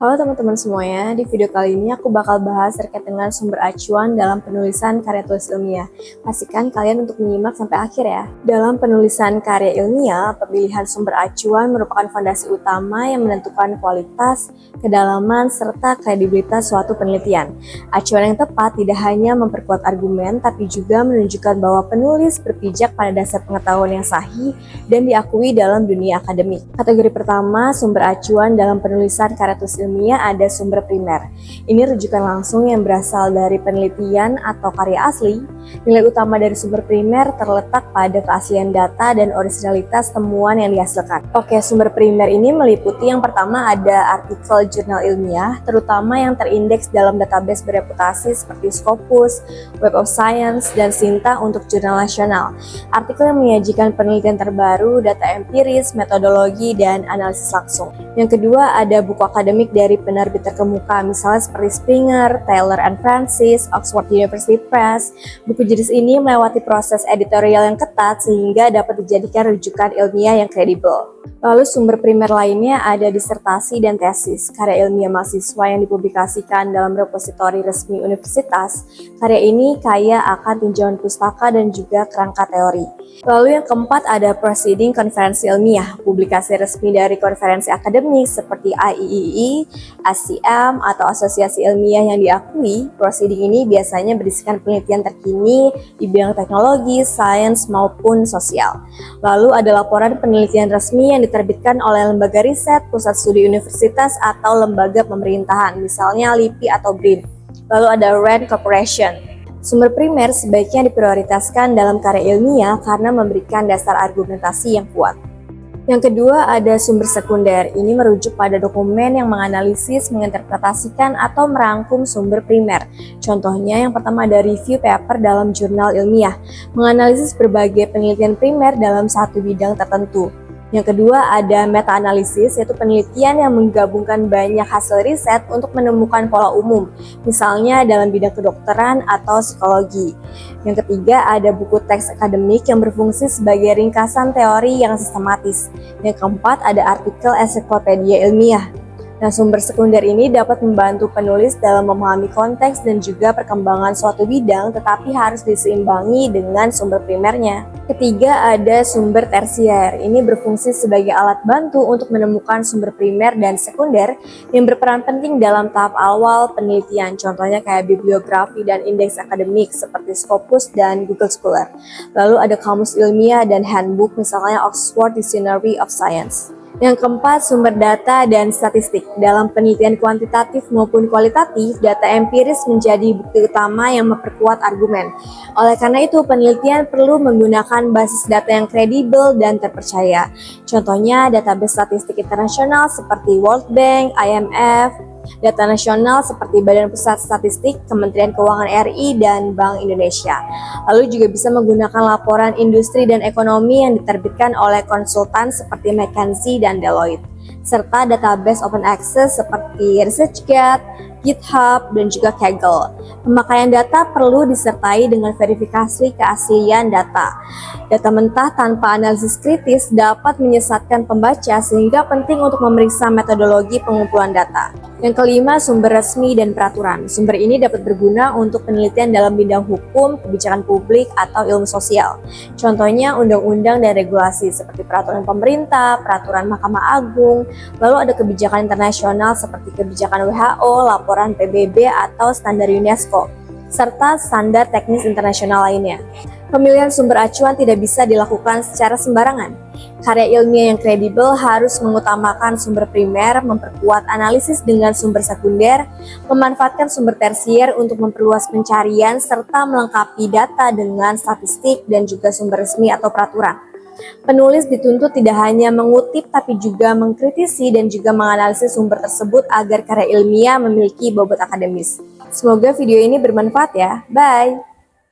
Halo teman-teman semuanya, di video kali ini aku bakal bahas terkait dengan sumber acuan dalam penulisan karya tulis ilmiah. Pastikan kalian untuk menyimak sampai akhir ya. Dalam penulisan karya ilmiah, pemilihan sumber acuan merupakan fondasi utama yang menentukan kualitas, kedalaman, serta kredibilitas suatu penelitian. Acuan yang tepat tidak hanya memperkuat argumen, tapi juga menunjukkan bahwa penulis berpijak pada dasar pengetahuan yang sahih dan diakui dalam dunia akademik. Kategori pertama, sumber acuan dalam penulisan karya tulis ilmiah ada sumber primer. Ini rujukan langsung yang berasal dari penelitian atau karya asli. Nilai utama dari sumber primer terletak pada keaslian data dan originalitas temuan yang dihasilkan. Oke, sumber primer ini meliputi yang pertama ada artikel jurnal ilmiah, terutama yang terindeks dalam database bereputasi seperti Scopus, Web of Science, dan Sinta untuk jurnal nasional. Artikel yang menyajikan penelitian terbaru, data empiris, metodologi, dan analisis langsung. Yang kedua ada buku akademik dari penerbit terkemuka, misalnya seperti Springer, Taylor and Francis, Oxford University Press. Buku jenis ini melewati proses editorial yang ketat sehingga dapat dijadikan rujukan ilmiah yang kredibel. Lalu sumber primer lainnya ada disertasi dan tesis, karya ilmiah mahasiswa yang dipublikasikan dalam repositori resmi universitas. Karya ini kaya akan tinjauan pustaka dan juga kerangka teori. Lalu yang keempat ada proceeding konferensi ilmiah, publikasi resmi dari konferensi akademik seperti IEEE, ASIM, atau asosiasi ilmiah yang diakui. Proceeding ini biasanya berisikan penelitian terkini di bidang teknologi, sains, maupun sosial. Lalu ada laporan penelitian resmi yang diterbitkan oleh lembaga riset, pusat studi universitas, atau lembaga pemerintahan, misalnya LIPI atau BRIN. Lalu ada RAND Corporation. Sumber primer sebaiknya diprioritaskan dalam karya ilmiah karena memberikan dasar argumentasi yang kuat. Yang kedua ada sumber sekunder. Ini merujuk pada dokumen yang menganalisis, menginterpretasikan, atau merangkum sumber primer. Contohnya yang pertama ada review paper dalam jurnal ilmiah, menganalisis berbagai penelitian primer dalam satu bidang tertentu. Yang kedua ada meta-analisis, yaitu penelitian yang menggabungkan banyak hasil riset untuk menemukan pola umum, misalnya dalam bidang kedokteran atau psikologi. Yang ketiga ada buku teks akademik yang berfungsi sebagai ringkasan teori yang sistematis. Yang keempat ada artikel ensiklopedia ilmiah. Nah, sumber sekunder ini dapat membantu penulis dalam memahami konteks dan juga perkembangan suatu bidang, tetapi harus diseimbangi dengan sumber primernya. Ketiga, ada sumber tersier. Ini berfungsi sebagai alat bantu untuk menemukan sumber primer dan sekunder yang berperan penting dalam tahap awal penelitian. Contohnya kayak bibliografi dan indeks akademik seperti Scopus dan Google Scholar. Lalu ada kamus ilmiah dan handbook, misalnya Oxford Dictionary of Science. Yang keempat, sumber data dan statistik. Dalam penelitian kuantitatif maupun kualitatif, data empiris menjadi bukti utama yang memperkuat argumen. Oleh karena itu, penelitian perlu menggunakan basis data yang kredibel dan terpercaya. Contohnya, database statistik internasional seperti World Bank, IMF, data nasional seperti Badan Pusat Statistik, Kementerian Keuangan RI, dan Bank Indonesia. Lalu juga bisa menggunakan laporan industri dan ekonomi yang diterbitkan oleh konsultan seperti McKinsey dan Deloitte, serta database open access seperti ResearchGate, GitHub, dan juga Kaggle. Pemakaian data perlu disertai dengan verifikasi keaslian data. Data mentah tanpa analisis kritis dapat menyesatkan pembaca, sehingga penting untuk memeriksa metodologi pengumpulan data. Yang kelima, sumber resmi dan peraturan. Sumber ini dapat berguna untuk penelitian dalam bidang hukum, kebijakan publik, atau ilmu sosial. Contohnya undang-undang dan regulasi seperti peraturan pemerintah, peraturan Mahkamah Agung, lalu ada kebijakan internasional seperti kebijakan WHO, laporan PBB, atau standar UNESCO, serta standar teknis internasional lainnya. Pemilihan sumber acuan tidak bisa dilakukan secara sembarangan. Karya ilmiah yang kredibel harus mengutamakan sumber primer, memperkuat analisis dengan sumber sekunder, memanfaatkan sumber tersier untuk memperluas pencarian, serta melengkapi data dengan statistik dan juga sumber resmi atau peraturan. Penulis dituntut tidak hanya mengutip tapi juga mengkritisi dan juga menganalisis sumber tersebut agar karya ilmiah memiliki bobot akademis. Semoga video ini bermanfaat ya. Bye!